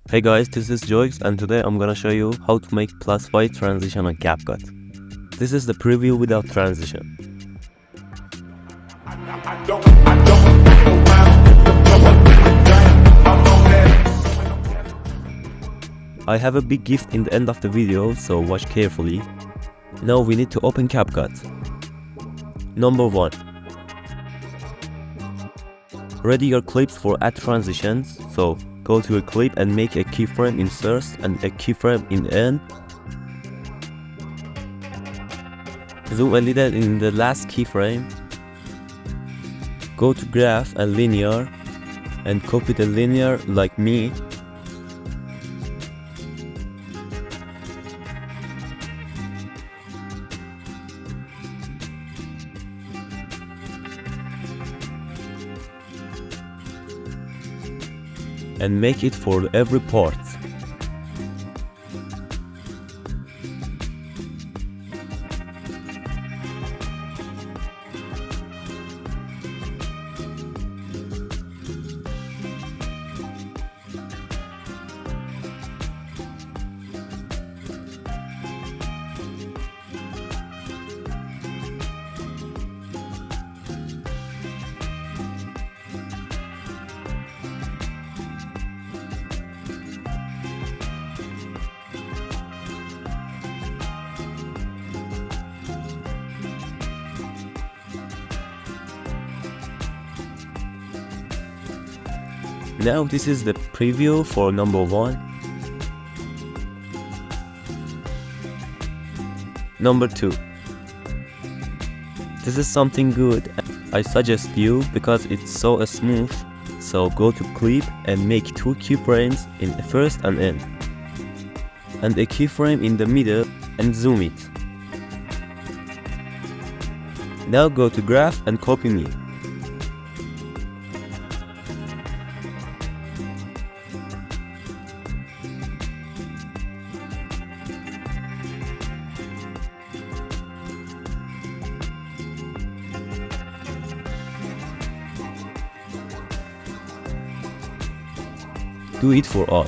Hey guys, this is Joyce and today I'm gonna show you how to make plus Y transition on Capcut. This is the preview without transition. I have a big gift in the end of the video, so watch carefully. Now we need to open Capcut. Number 1. Ready your clips for add transitions, so go to a clip and make a keyframe in source and a keyframe in end. Zoom a little in the last keyframe. Go to graph and linear and copy the linear like me. And make it for every part. Now this is the preview for number 1. Number 2. This is something good. I suggest you because it's so smooth. So go to clip and make 2 keyframes in the first and end. And a keyframe in the middle and zoom it. Now go to graph and copy me. Do it for all.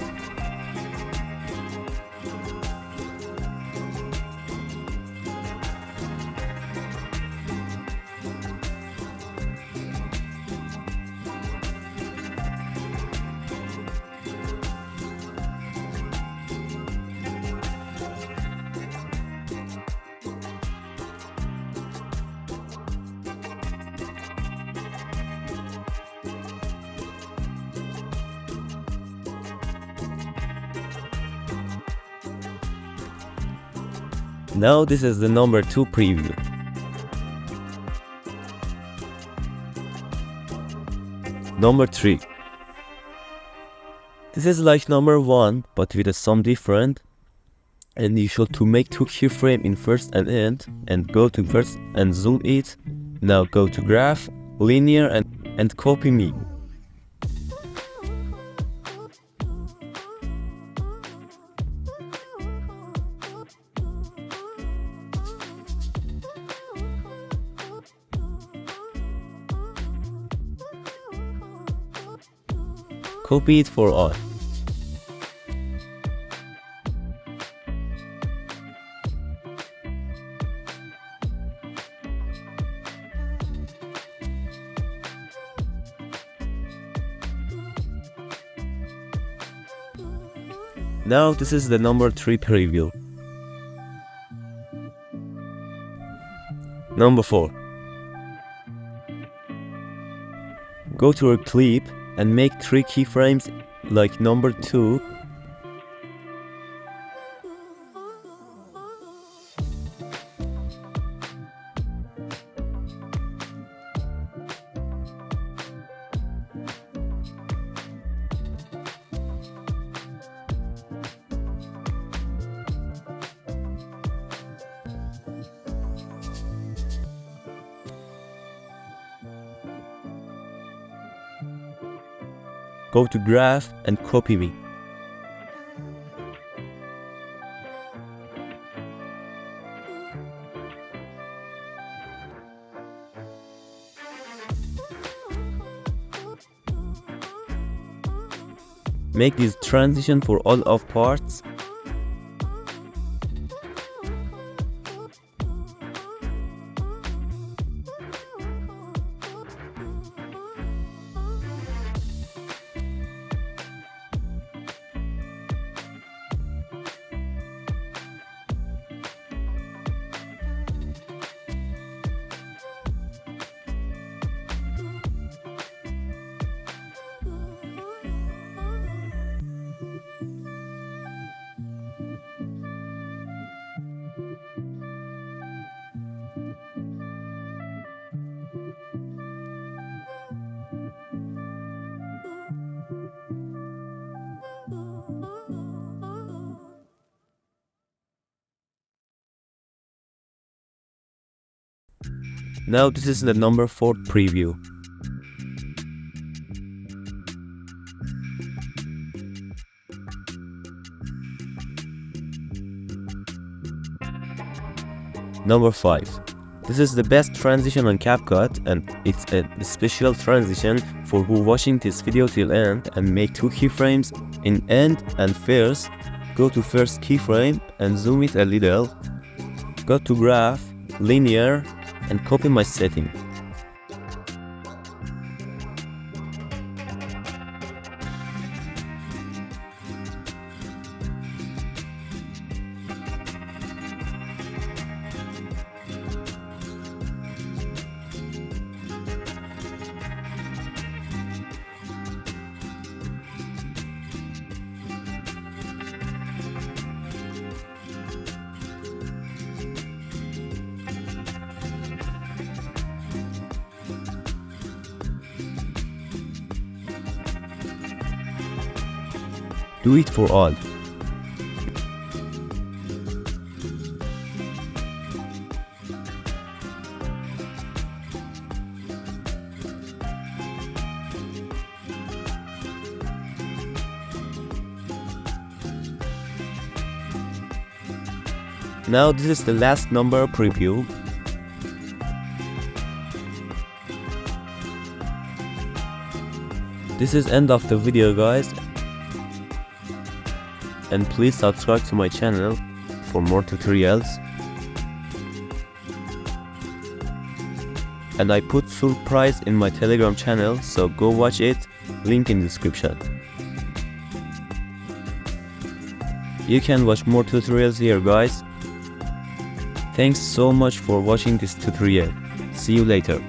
Now this is the number 2 preview. Number 3. This is like number 1 but with some different, and you should to make 2 keyframe in first and end and go to first and zoom it. Now go to graph, linear and copy me. Copy it for all. Now this is the number 3 preview. Number 4. Go to a clip and make 3 keyframes like number 2. Go to graph and copy me. make this transition for all of parts. Now this is the number 4 preview. Number 5. This is the best transition on Capcut, and it's a special transition for who watching this video till end, and make 2 keyframes in end and first. Go to first keyframe and zoom it a little. Go to graph, linear, and copy my setting. Do it for all. Now this is the last number preview. This is end of the video, guys. And please subscribe to my channel for more tutorials. And I put surprise in my Telegram channel, so go watch it, link in description. You can watch more tutorials here, guys. Thanks so much for watching this tutorial. See you later.